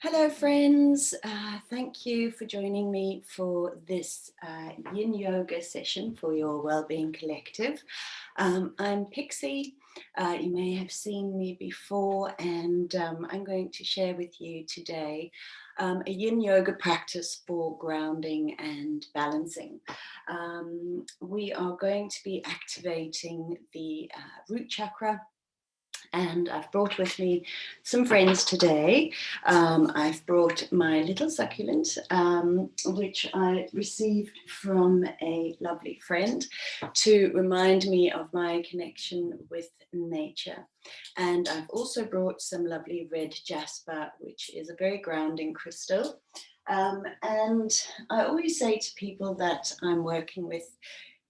Hello, friends. Thank you for joining me for this Yin Yoga session for your Wellbeing Collective. I'm Pixie. You may have seen me before, and I'm going to share with you today a Yin Yoga practice for grounding and balancing. We are going to be activating the root chakra. And I've brought with me some friends today. I've brought my little succulent, which I received from a lovely friend to remind me of my connection with nature. And I've also brought some lovely red jasper, which is a very grounding crystal. And I always say to people that I'm working with,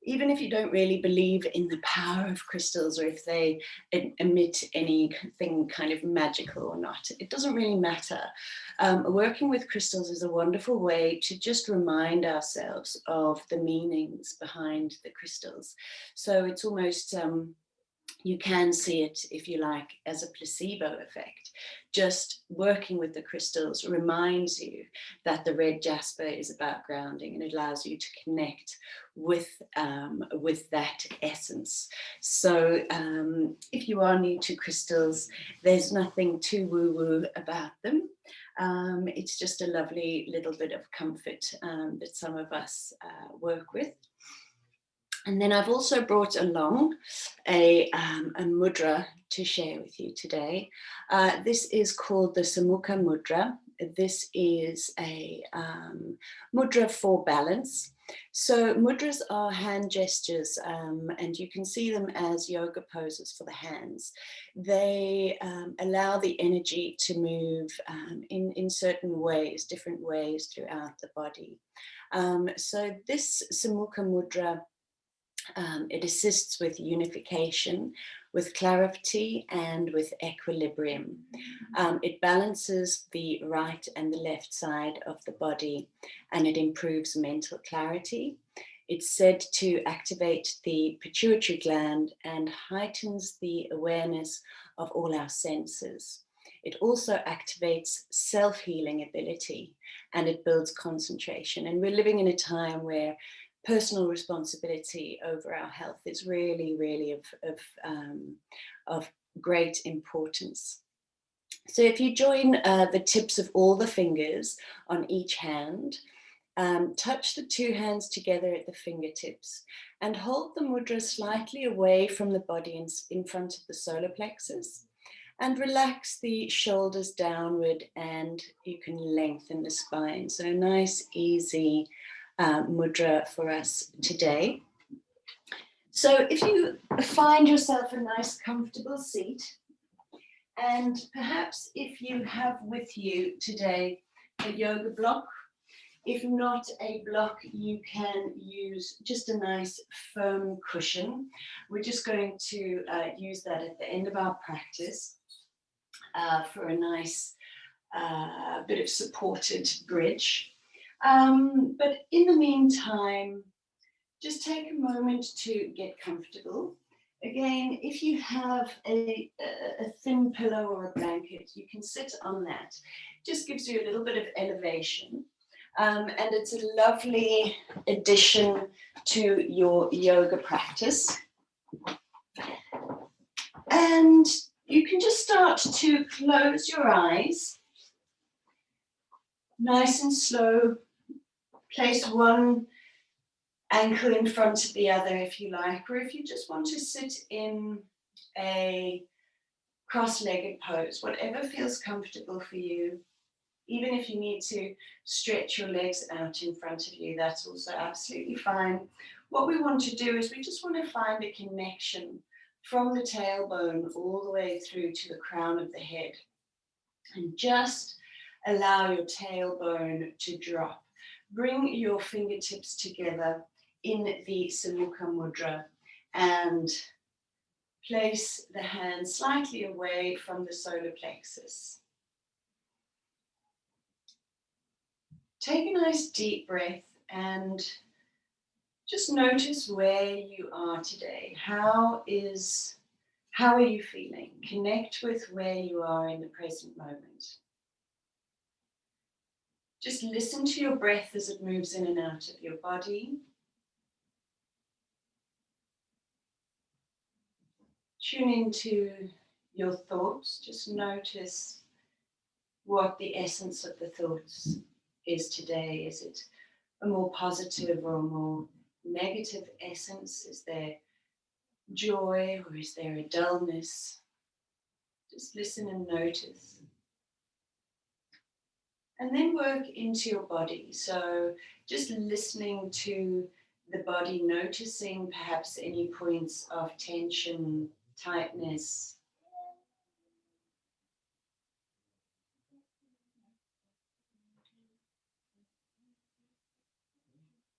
even if you don't really believe in the power of crystals or if they emit anything kind of magical or not, it doesn't really matter. Working with crystals is a wonderful way to just remind ourselves of the meanings behind the crystals. So it's almost, you can see it, if you like, as a placebo effect. Just working with the crystals reminds you that the red jasper is about grounding, and it allows you to connect with that essence. So if you are new to crystals, there's nothing too woo-woo about them. It's just a lovely little bit of comfort that some of us work with. And then I've also brought along a mudra to share with you today. This is called the Samukha Mudra. This is a mudra for balance. So mudras are hand gestures, and you can see them as yoga poses for the hands. They allow the energy to move in certain ways, different ways throughout the body. So this Samukha Mudra, it assists with unification, with clarity, and with equilibrium. It balances the right and the left side of the body, and it improves mental clarity. It's said to activate the pituitary gland and heightens the awareness of all our senses. It also activates self-healing ability, and it builds concentration. And we're living in a time where personal responsibility over our health is really, really of great importance. So if you join the tips of all the fingers on each hand, touch the two hands together at the fingertips and hold the mudra slightly away from the body in front of the solar plexus, and relax the shoulders downward, and you can lengthen the spine. So a nice, easy mudra for us today. So if you find yourself a nice comfortable seat, and perhaps if you have with you today a yoga block, if not a block, you can use just a nice firm cushion. We're just going to use that at the end of our practice for a nice bit of supported bridge. But in the meantime, just take a moment to get comfortable. Again, if you have a thin pillow or a blanket, you can sit on that. It just gives you a little bit of elevation. And it's a lovely addition to your yoga practice. And you can just start to close your eyes. Nice and slow. Place one ankle in front of the other if you like, or if you just want to sit in a cross-legged pose, whatever feels comfortable for you. Even if you need to stretch your legs out in front of you, that's also absolutely fine. What we want to do is we just want to find a connection from the tailbone all the way through to the crown of the head, and just allow your tailbone to drop. Bring your fingertips together in the Samukha Mudra and place the hands slightly away from the solar plexus. Take a nice deep breath and just notice where you are today. How are you feeling? Connect with where you are in the present moment. Just listen to your breath as it moves in and out of your body. Tune into your thoughts. Just notice what the essence of the thoughts is today. Is it a more positive or a more negative essence? Is there joy or is there a dullness? Just listen and notice. And then work into your body. So just listening to the body, noticing perhaps any points of tension, tightness.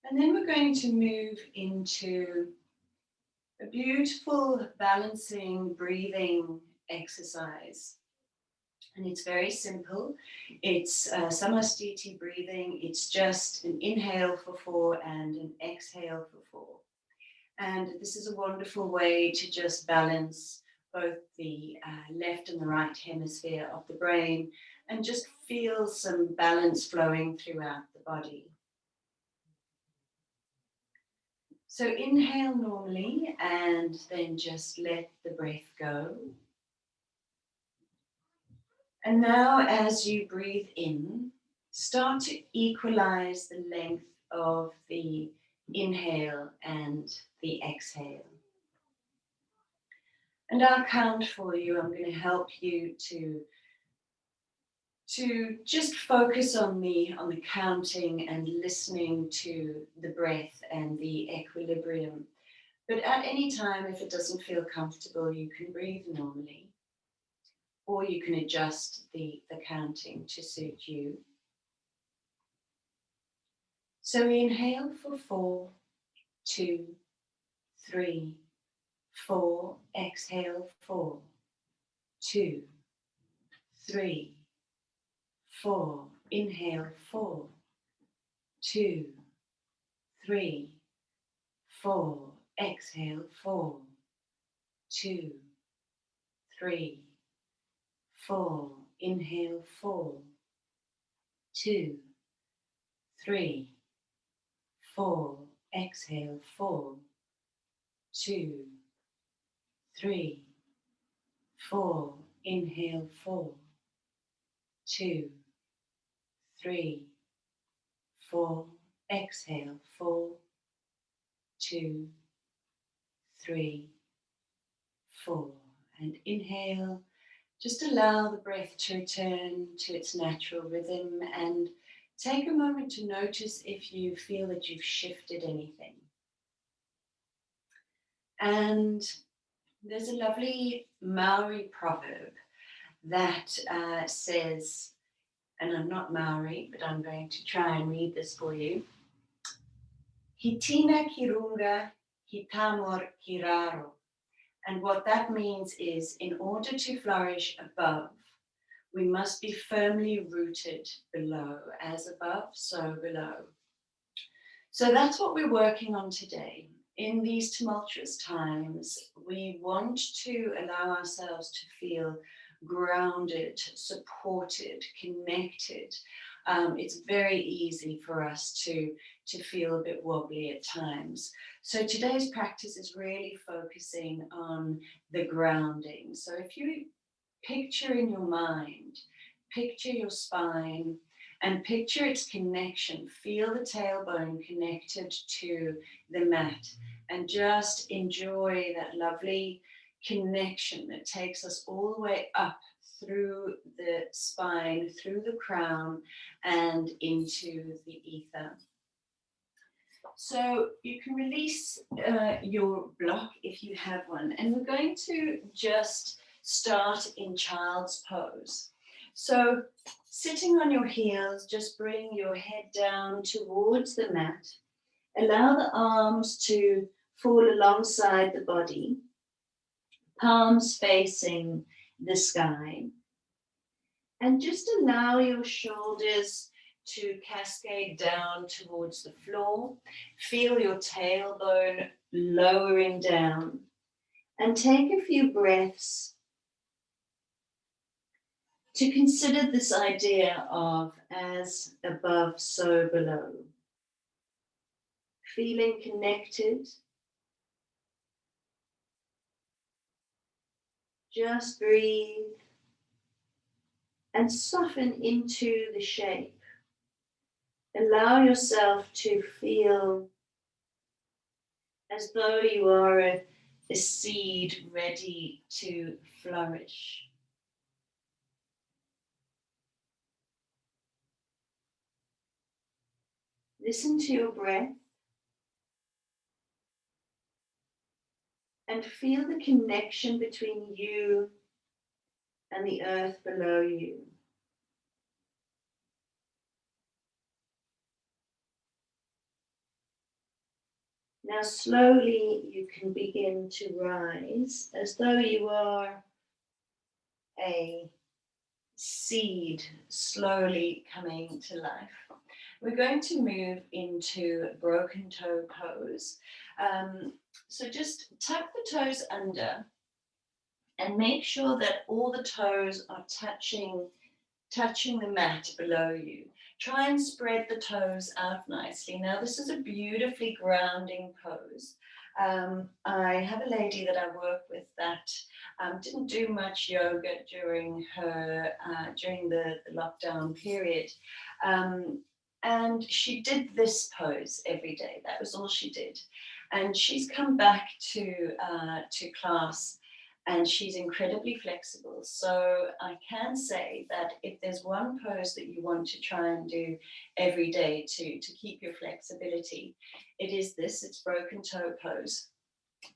And then we're going to move into a beautiful balancing breathing exercise. And it's very simple. It's Samastiti breathing. It's just an inhale for 4 and an exhale for 4. And this is a wonderful way to just balance both the left and the right hemisphere of the brain and just feel some balance flowing throughout the body. So inhale normally and then just let the breath go. And now as you breathe in, start to equalize the length of the inhale and the exhale. And I'll count for you. I'm going to help you to just focus on the counting and listening to the breath and the equilibrium. But at any time, if it doesn't feel comfortable, you can breathe normally. Or you can adjust the counting to suit you. So inhale for 4, 2, 3, 4. Exhale 4, 2, 3, 4. Inhale 4, 2, 3, 4. Exhale 4, 2, 3, 4. Inhale 4, 2, 3, 4. Exhale 4, 2, 3, 4. Inhale 4, 2, 3, 4. Exhale 4, 2, 3, 4. And inhale. Just allow the breath to return to its natural rhythm and take a moment to notice if you feel that you've shifted anything. And there's a lovely Maori proverb that says, and I'm not Maori, but I'm going to try and read this for you. Hitina kirunga, hitamor kiraro. And what that means is, in order to flourish above, we must be firmly rooted below. As above, so below. So that's what we're working on today. In these tumultuous times, we want to allow ourselves to feel grounded, supported, connected. It's very easy for us to feel a bit wobbly at times. So today's practice is really focusing on the grounding. So if you picture in your mind, picture your spine, and picture its connection. Feel the tailbone connected to the mat and just enjoy that lovely connection that takes us all the way up through the spine, through the crown, and into the ether. So you can release your block if you have one. And we're going to just start in child's pose. So sitting on your heels, just bring your head down towards the mat. Allow the arms to fall alongside the body, palms facing the sky. And just allow your shoulders to cascade down towards the floor. Feel your tailbone lowering down. And take a few breaths to consider this idea of as above, so below. Feeling connected. Just breathe and soften into the shape. Allow yourself to feel as though you are a seed ready to flourish. Listen to your breath and feel the connection between you and the earth below you. Now slowly you can begin to rise as though you are a seed slowly coming to life. We're going to move into broken toe pose. So just tuck the toes under and make sure that all the toes are touching the mat below you. Try and spread the toes out nicely. Now this is a beautifully grounding pose. I have a lady that I work with that didn't do much yoga during the lockdown period. And she did this pose every day. That was all she did. And she's come back to class and she's incredibly flexible. So I can say that if there's one pose that you want to try and do every day to keep your flexibility, it is this, it's broken toe pose.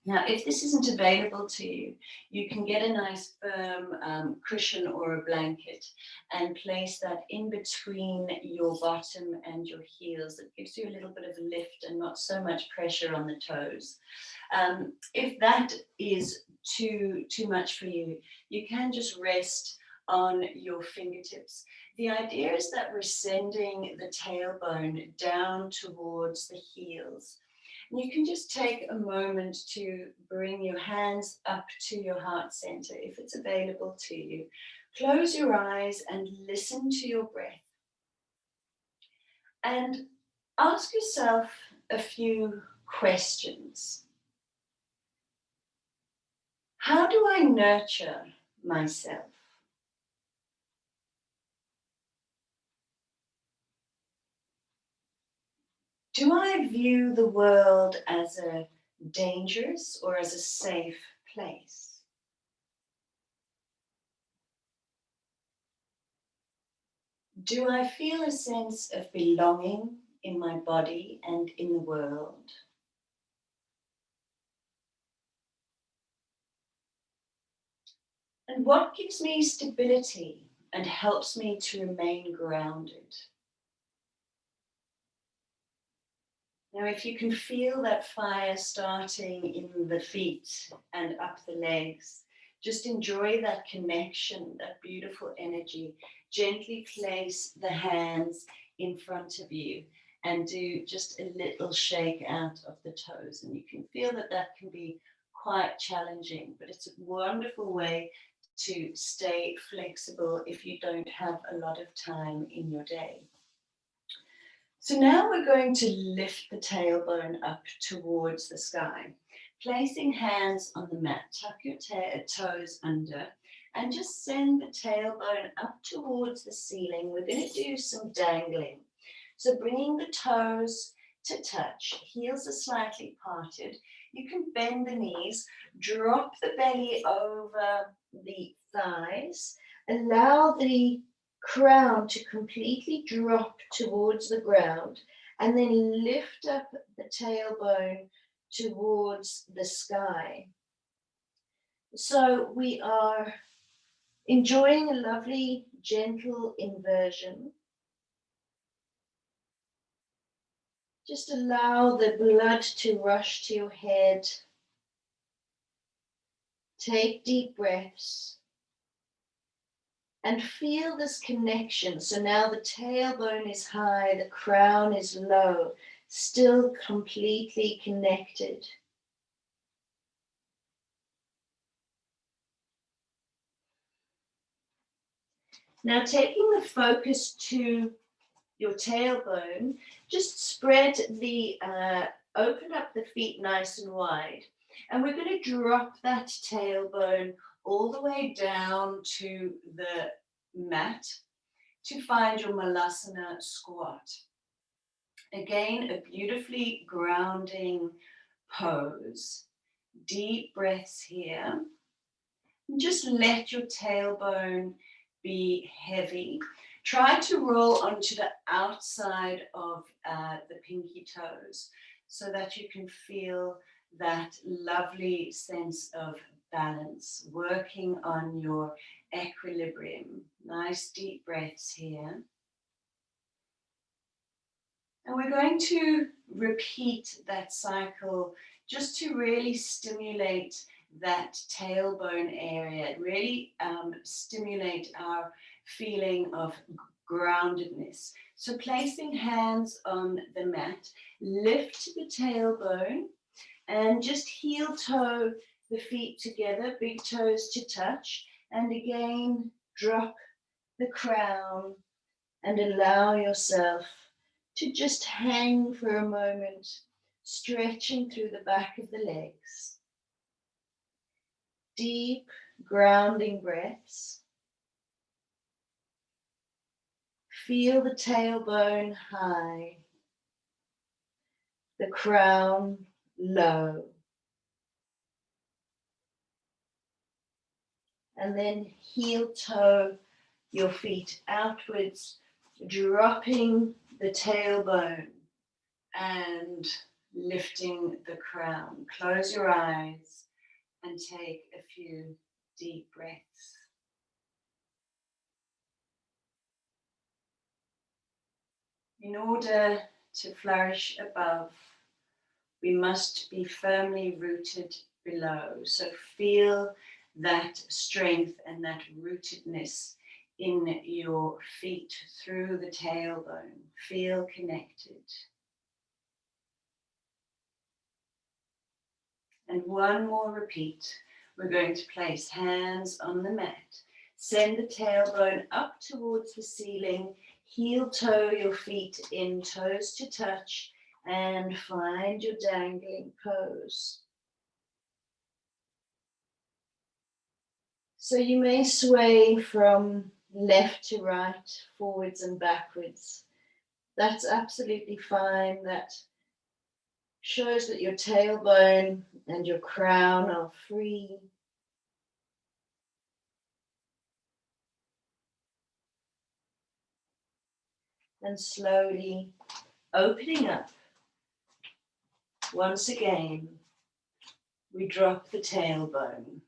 Now, if this isn't available to you, you can get a nice firm cushion or a blanket and place that in between your bottom and your heels. It gives you a little bit of a lift and not so much pressure on the toes. If that is too much for you, you can just rest on your fingertips. The idea is that we're sending the tailbone down towards the heels. And you can just take a moment to bring your hands up to your heart center if it's available to you. Close your eyes and listen to your breath. And ask yourself a few questions. How do I nurture myself? Do I view the world as a dangerous or as a safe place? Do I feel a sense of belonging in my body and in the world? And what gives me stability and helps me to remain grounded? Now, if you can feel that fire starting in the feet and up the legs, just enjoy that connection, that beautiful energy. Gently place the hands in front of you and do just a little shake out of the toes. And you can feel that that can be quite challenging, but it's a wonderful way to stay flexible if you don't have a lot of time in your day. So now we're going to lift the tailbone up towards the sky. Placing hands on the mat, tuck your toes under and just send the tailbone up towards the ceiling. We're going to do some dangling. So bringing the toes to touch, heels are slightly parted. You can bend the knees, drop the belly over the thighs, allow the crown to completely drop towards the ground, and then lift up the tailbone towards the sky. So we are enjoying a lovely, gentle inversion. Just allow the blood to rush to your head. Take deep breaths. And feel this connection. So now the tailbone is high, the crown is low, still completely connected. Now, taking the focus to your tailbone, just spread open up the feet nice and wide. And we're going to drop that tailbone all the way down to the mat to find your Malasana squat. Again, a beautifully grounding pose. Deep breaths here. And just let your tailbone be heavy. Try to roll onto the outside of the pinky toes so that you can feel that lovely sense of balance, working on your equilibrium. Nice deep breaths here. And we're going to repeat that cycle just to really stimulate that tailbone area, really stimulate our feeling of groundedness. So placing hands on the mat, lift the tailbone and just heel toe the feet together, big toes to touch. And again, drop the crown and allow yourself to just hang for a moment, stretching through the back of the legs. Deep grounding breaths. Feel the tailbone high, the crown low. And then heel toe your feet outwards, dropping the tailbone and lifting the crown. Close your eyes and take a few deep breaths. In order to flourish above, we must be firmly rooted below. So feel that strength and that rootedness in your feet through the tailbone. Feel connected. And one more repeat. We're going to place hands on the mat. Send the tailbone up towards the ceiling. Heel toe your feet in, toes to touch, and find your dangling pose. So you may sway from left to right, forwards and backwards. That's absolutely fine. That shows that your tailbone and your crown are free. And slowly opening up. Once again, we drop the tailbone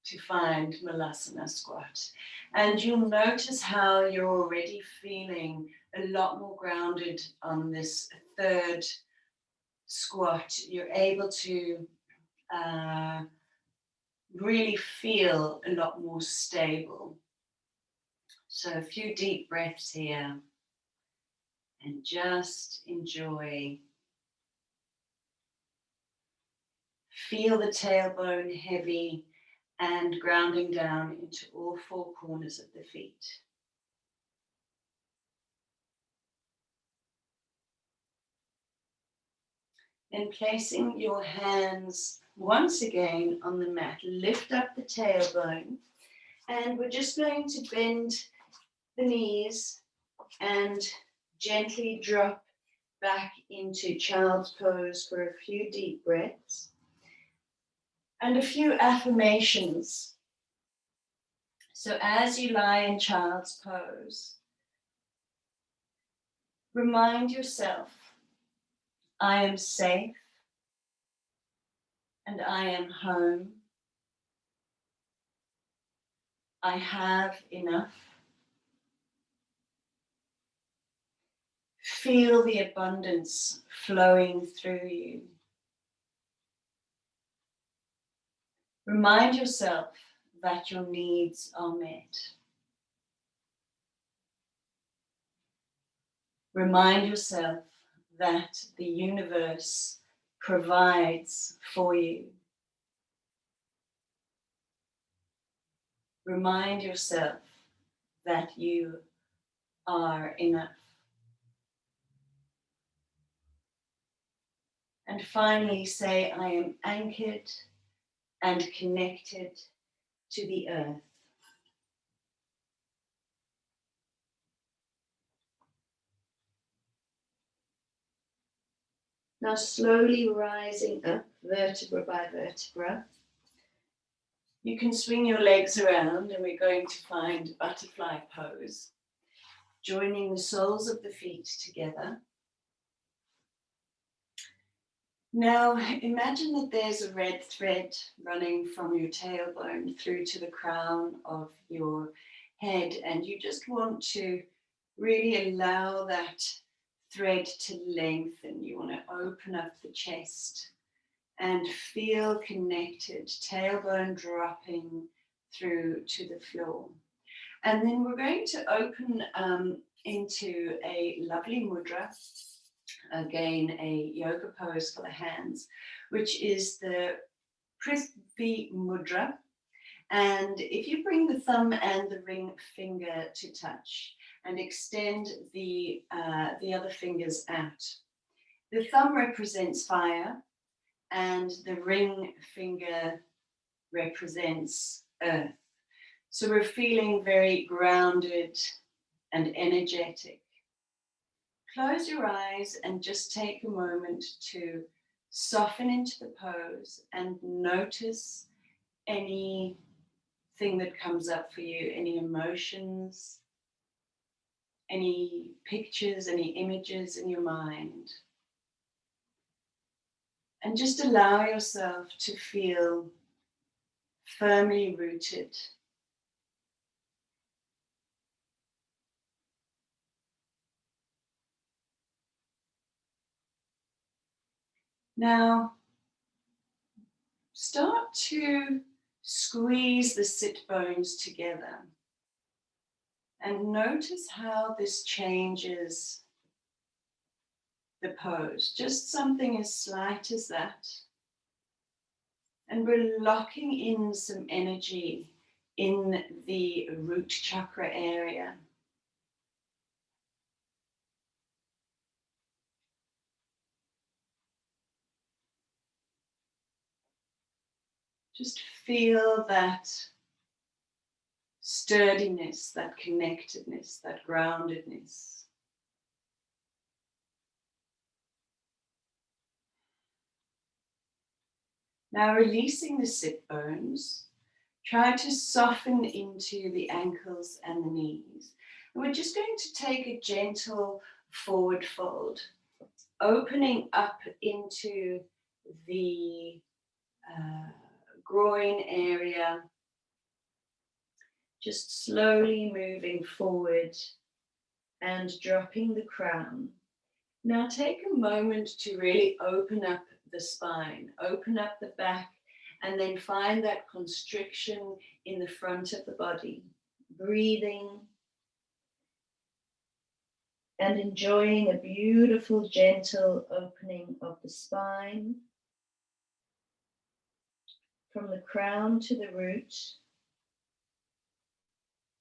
to find Malasana squat. And you'll notice how you're already feeling a lot more grounded on this third squat. You're able to really feel a lot more stable. So a few deep breaths here and just enjoy. Feel the tailbone heavy and grounding down into all four corners of the feet. Then placing your hands once again on the mat, lift up the tailbone, and we're just going to bend the knees and gently drop back into child's pose for a few deep breaths and a few affirmations. So as you lie in child's pose, remind yourself, I am safe and I am home. I have enough. Feel the abundance flowing through you. Remind yourself that your needs are met. Remind yourself that the universe provides for you. Remind yourself that you are enough. And finally say, I am anchored and connected to the earth. Now slowly rising up vertebra by vertebra. You can swing your legs around and we're going to find butterfly pose. Joining the soles of the feet together. Now imagine that there's a red thread running from your tailbone through to the crown of your head, and you just want to really allow that thread to lengthen. You want to open up the chest and feel connected, tailbone dropping through to the floor. And then we're going to open into a lovely mudra, again a yoga pose for the hands, which is the Prithvi mudra. And if you bring the thumb and the ring finger to touch and extend the other fingers out. The thumb represents fire and the ring finger represents earth. So we're feeling very grounded and energetic. Close your eyes and just take a moment to soften into the pose and notice anything that comes up for you, any emotions, any pictures, any images in your mind. And just allow yourself to feel firmly rooted. Now, start to squeeze the sit bones together and notice how this changes the pose. Just something as slight as that. And we're locking in some energy in the root chakra area. Just feel that sturdiness, that connectedness, that groundedness. Now releasing the sit bones, try to soften into the ankles and the knees. And we're just going to take a gentle forward fold, opening up into the groin area, just slowly moving forward and dropping the crown. Now take a moment to really open up the spine, open up the back, and then find that constriction in the front of the body. Breathing and enjoying a beautiful, gentle opening of the spine from the crown to the root,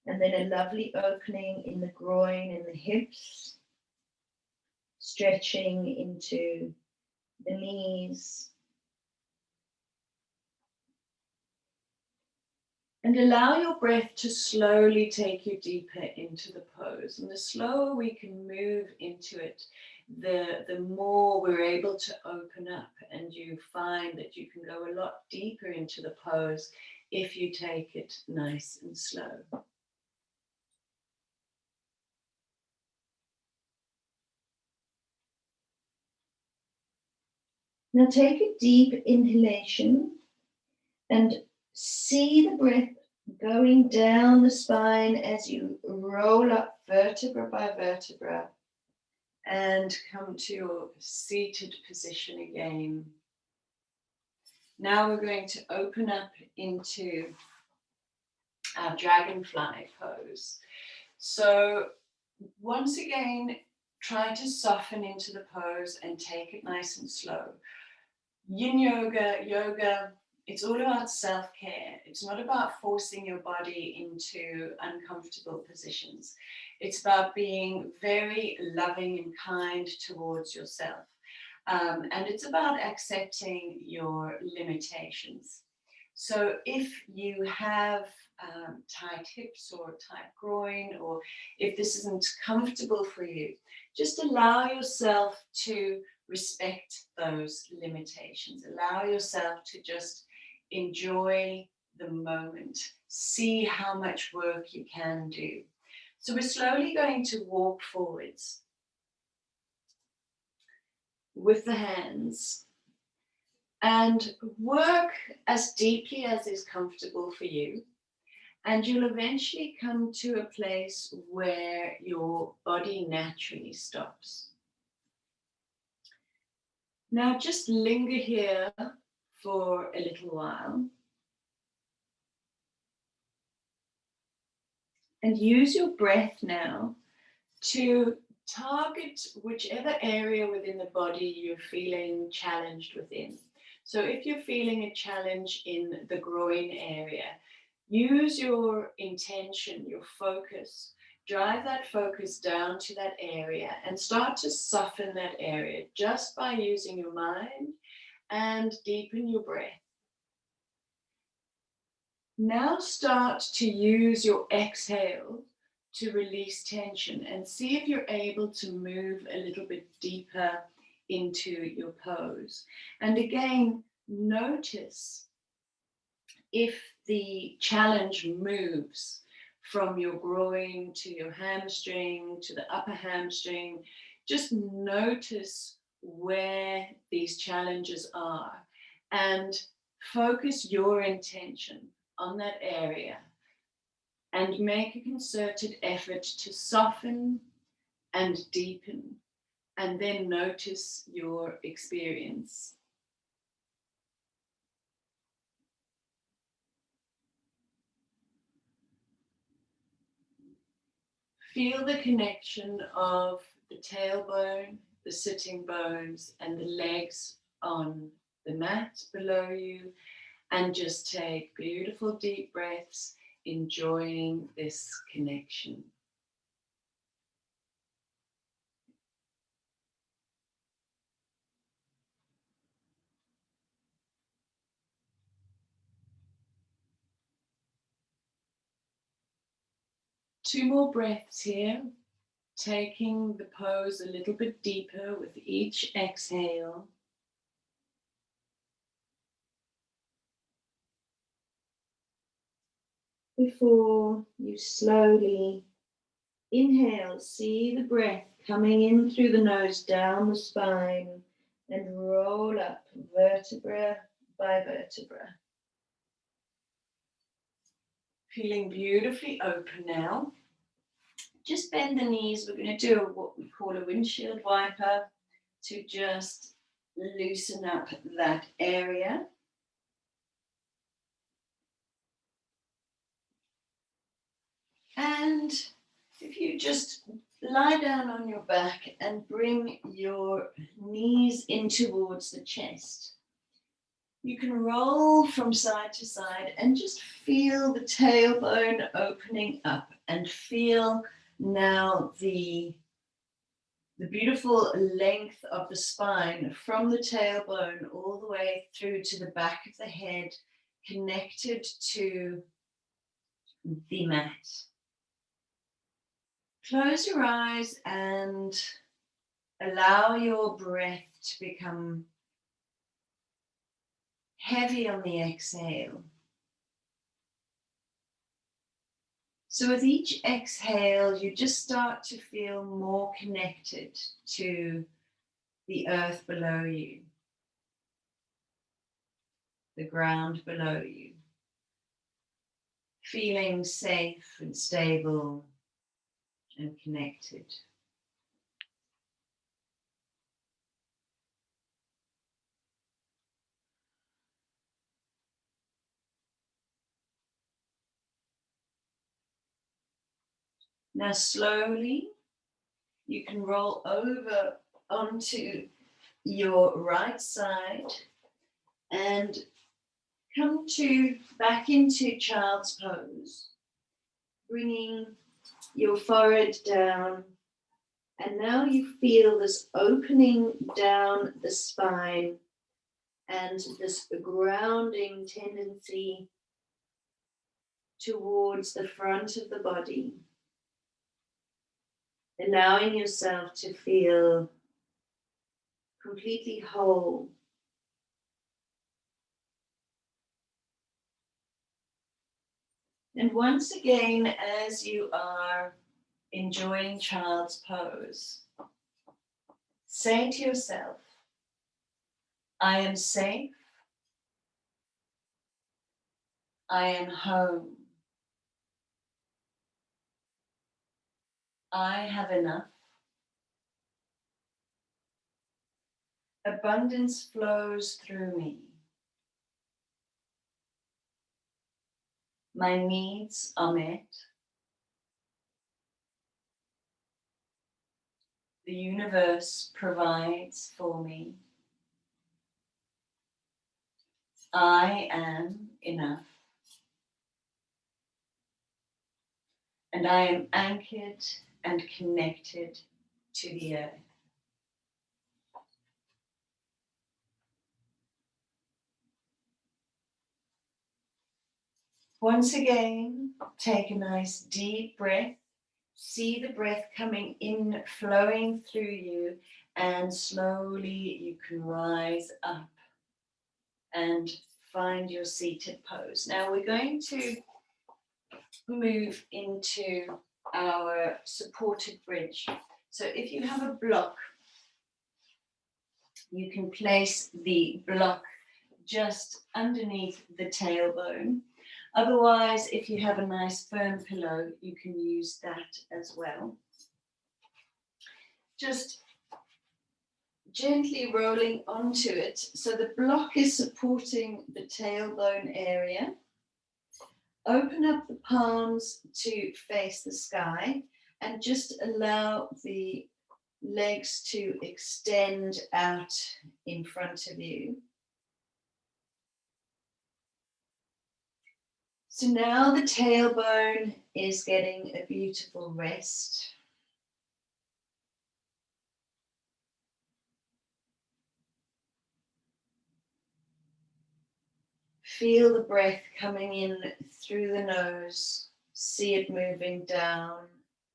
and then a lovely opening in the groin and the hips, stretching into the knees. And allow your breath to slowly take you deeper into the pose. And the slower we can move into it, the more we're able to open up, and you find that you can go a lot deeper into the pose if you take it nice and slow. Now take a deep inhalation and see the breath going down the spine as you roll up vertebra by vertebra and come to your seated position again. Now we're going to open up into our dragonfly pose. So once again, try to soften into the pose and take it nice and slow. Yin yoga It's all about self-care. It's not about forcing your body into uncomfortable positions. It's about being very loving and kind towards yourself. And it's about accepting your limitations. So if you have tight hips or tight groin, or if this isn't comfortable for you, just allow yourself to respect those limitations. Allow yourself to just enjoy the moment. See how much work you can do. So we're slowly going to walk forwards with the hands and work as deeply as is comfortable for you. And you'll eventually come to a place where your body naturally stops. Now just linger here for a little while. And use your breath now to target whichever area within the body you're feeling challenged within. So if you're feeling a challenge in the groin area, use your intention, your focus, drive that focus down to that area and start to soften that area just by using your mind and deepen your breath. Now start to use your exhale to release tension and see if you're able to move a little bit deeper into your pose. And again, notice if the challenge moves from your groin to your hamstring to the upper hamstring. Just notice where these challenges are and focus your intention on that area and make a concerted effort to soften and deepen, and then notice your experience. Feel the connection of the tailbone, the sitting bones, and the legs on the mat below you, and just take beautiful deep breaths, enjoying this connection. Two more breaths here, taking the pose a little bit deeper with each exhale. Before you slowly inhale, see the breath coming in through the nose, down the spine, and roll up vertebra by vertebra. Feeling beautifully open now. Just bend the knees. We're going to do what we call a windshield wiper to just loosen up that area. And if you just lie down on your back and bring your knees in towards the chest, you can roll from side to side and just feel the tailbone opening up, and feel now the beautiful length of the spine from the tailbone all the way through to the back of the head, connected to the mat. Close your eyes and allow your breath to become heavy on the exhale. So with each exhale, you just start to feel more connected to the earth below you, the ground below you, feeling safe and stable and connected. Now slowly you can roll over onto your right side and come back into child's pose, bringing your forehead down, and now you feel this opening down the spine and this grounding tendency towards the front of the body, allowing yourself to feel completely whole. And once again, as you are enjoying child's pose, say to yourself, I am safe, I am home, I have enough, abundance flows through me, my needs are met, the universe provides for me, I am enough, and I am anchored and connected to the earth. Once again, take a nice deep breath. See the breath coming in, flowing through you, and slowly you can rise up and find your seated pose. Now we're going to move into our supported bridge. So if you have a block, you can place the block just underneath the tailbone. Otherwise, if you have a nice firm pillow, you can use that as well. Just gently rolling onto it. So the block is supporting the tailbone area. Open up the palms to face the sky and just allow the legs to extend out in front of you. So now the tailbone is getting a beautiful rest. Feel the breath coming in through the nose. See it moving down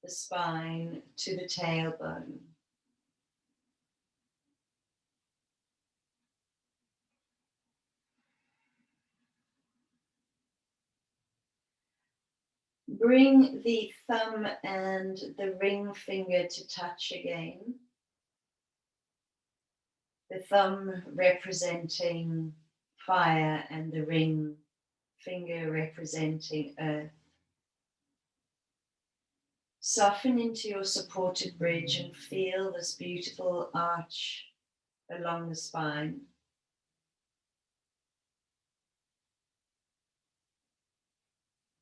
the spine to the tailbone. Bring the thumb and the ring finger to touch again. The thumb representing fire and the ring finger representing earth. Soften into your supported bridge and feel this beautiful arch along the spine.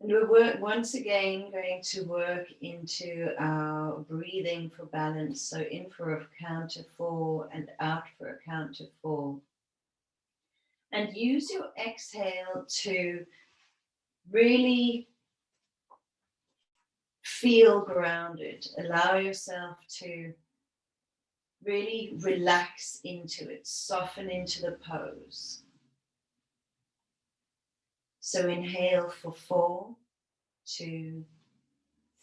And we're once again going to work into our breathing for balance. So in for a count of 4 and out for a count of 4. And use your exhale to really feel grounded. Allow yourself to really relax into it, soften into the pose. So inhale for 4, 2,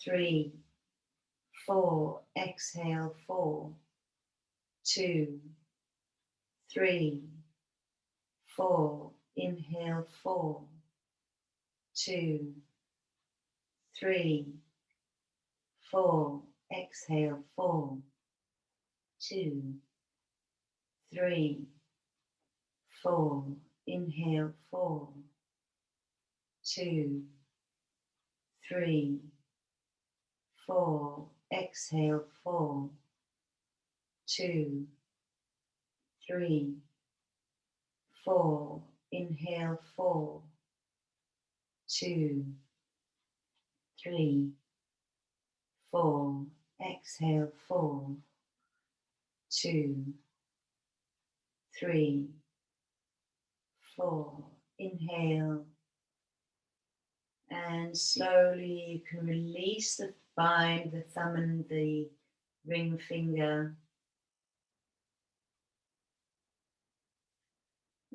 3, 4. Exhale 4, 2, 3, 4. Inhale 4, 2, 3, 4. Exhale 4, 2, 3, 4. Inhale 4, 2, 3, 4. Exhale 4, 2, 3, 4. Inhale 4, 2, 3, 4. Exhale 4, 2, 3, 4. Inhale. And slowly you can release the bind, the thumb and the ring finger.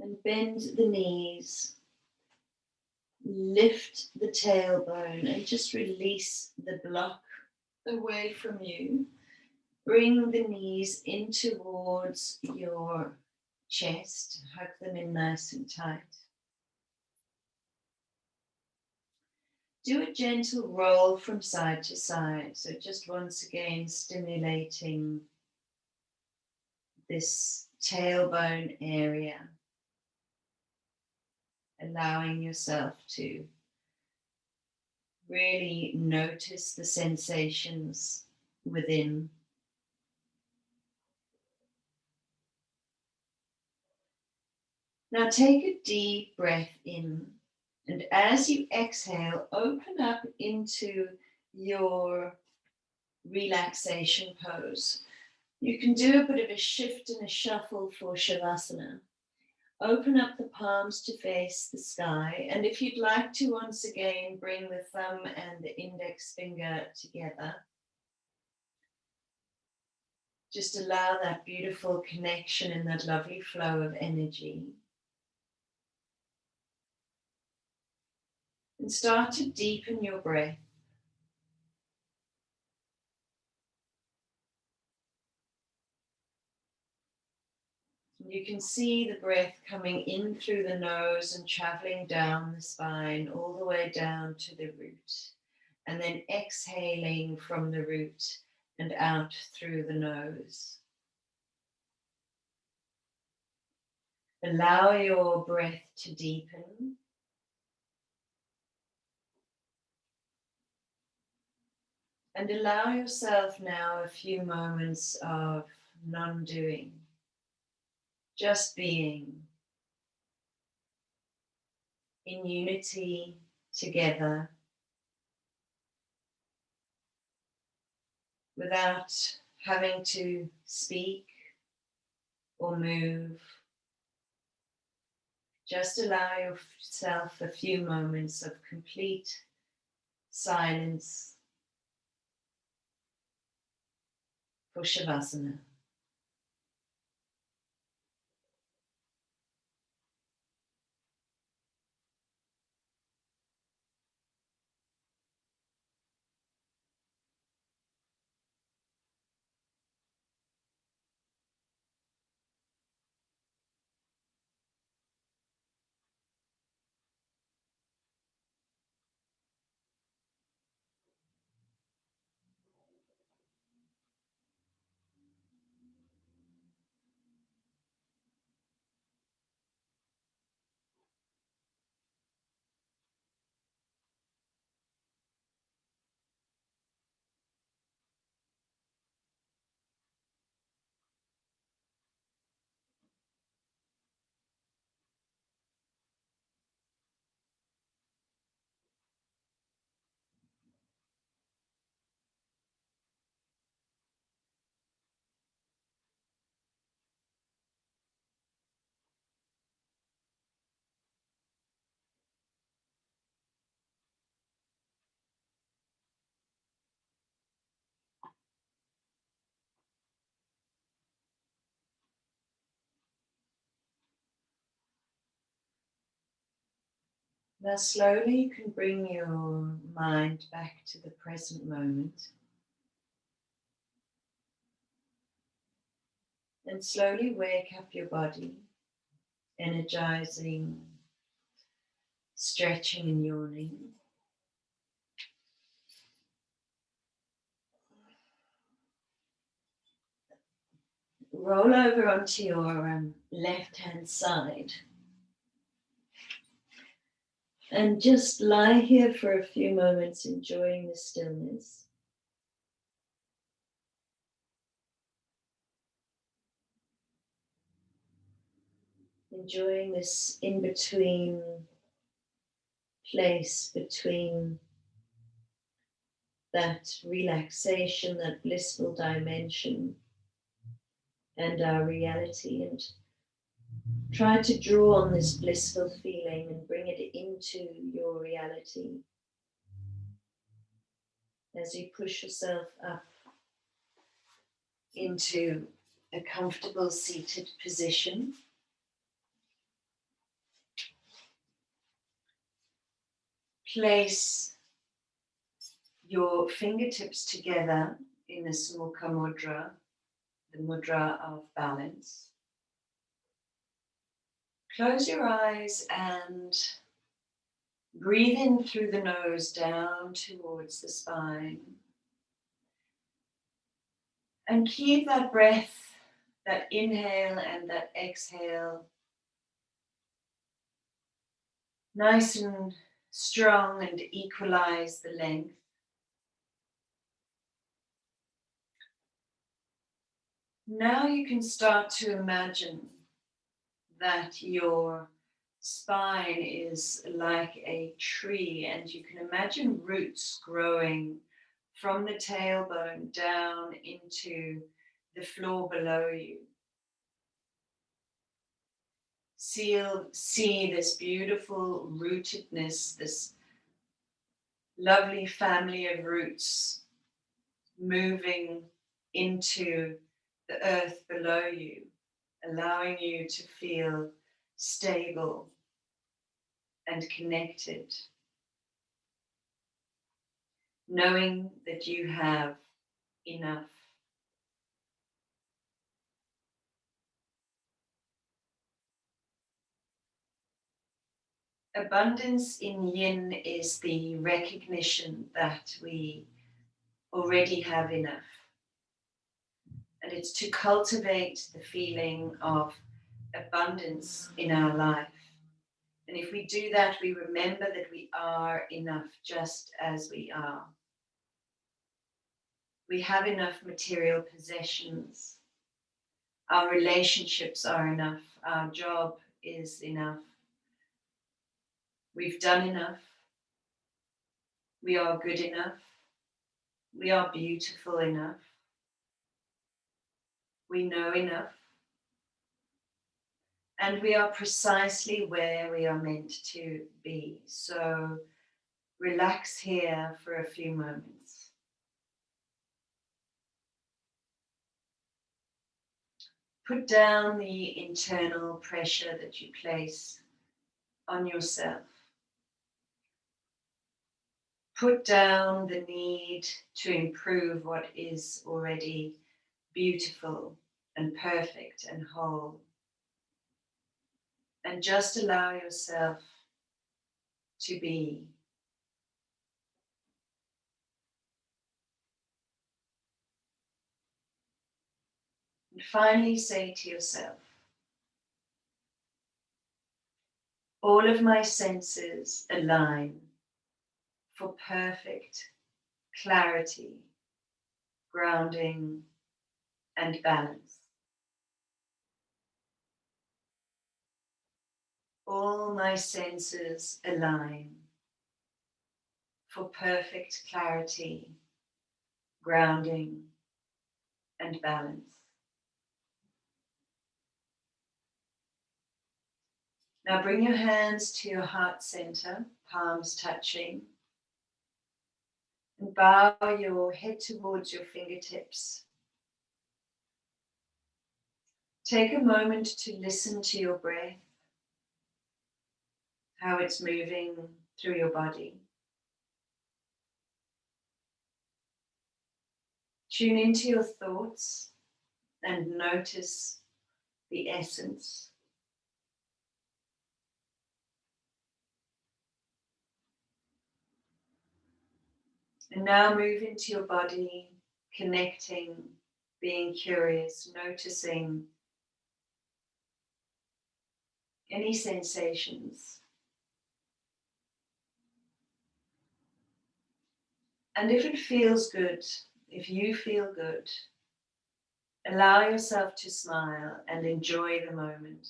And bend the knees. Lift the tailbone and just release the block away from you. Bring the knees in towards your chest. Hug them in nice and tight. Do a gentle roll from side to side. So just once again stimulating this tailbone area. Allowing yourself to really notice the sensations within. Now take a deep breath in, and as you exhale, open up into your relaxation pose. You can do a bit of a shift and a shuffle for Shavasana. Open up the palms to face the sky, and if you'd like to once again bring the thumb and the index finger together. Just allow that beautiful connection and that lovely flow of energy. And start to deepen your breath. You can see the breath coming in through the nose and traveling down the spine all the way down to the root. And then exhaling from the root and out through the nose. Allow your breath to deepen. And allow yourself now a few moments of non-doing. Just being in unity together without having to speak or move. Just allow yourself a few moments of complete silence for Shavasana. Now slowly you can bring your mind back to the present moment. And slowly wake up your body, energizing, stretching and yawning. Roll over onto your left-hand side. And just lie here for a few moments, enjoying the stillness. Enjoying this in-between place between that relaxation, that blissful dimension, and our reality. And Try to draw on this blissful feeling and bring it into your reality as you push yourself up into a comfortable seated position. Place your fingertips together in a Mukha Mudra, the mudra of balance. Close your eyes and breathe in through the nose down towards the spine. And keep that breath, that inhale and that exhale, nice and strong, and equalize the length. Now you can start to imagine that your spine is like a tree, and you can imagine roots growing from the tailbone down into the floor below you. See this beautiful rootedness, this lovely family of roots moving into the earth below you, allowing you to feel stable and connected, knowing that you have enough. Abundance in Yin is the recognition that we already have enough. And it's to cultivate the feeling of abundance in our life. And if we do that, we remember that we are enough just as we are. We have enough material possessions. Our relationships are enough. Our job is enough. We've done enough. We are good enough. We are beautiful enough. We know enough. And we are precisely where we are meant to be. So relax here for a few moments. Put down the internal pressure that you place on yourself. Put down the need to improve what is already beautiful and perfect and whole. And just allow yourself to be. And finally say to yourself, all of my senses align for perfect clarity, grounding, and balance. All my senses align for perfect clarity, grounding, and balance. Now bring your hands to your heart center, palms touching, and bow your head towards your fingertips. Take a moment to listen to your breath, how it's moving through your body. Tune into your thoughts and notice the essence. And now move into your body, connecting, being curious, noticing any sensations. And if it feels good, if you feel good, allow yourself to smile and enjoy the moment.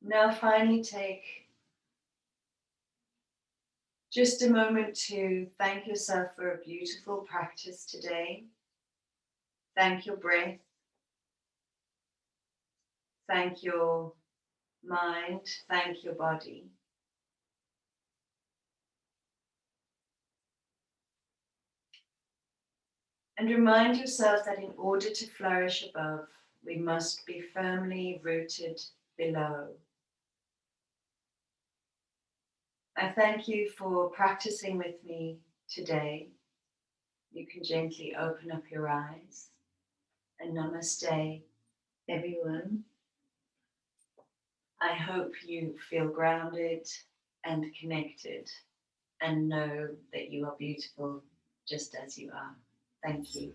Now finally take Just a moment to thank yourself for a beautiful practice today. Thank your breath. Thank your mind. Thank your body. And remind yourself that in order to flourish above, we must be firmly rooted below. I thank you for practicing with me today. You can gently open up your eyes. And namaste, everyone. I hope you feel grounded and connected and know that you are beautiful just as you are. Thank you.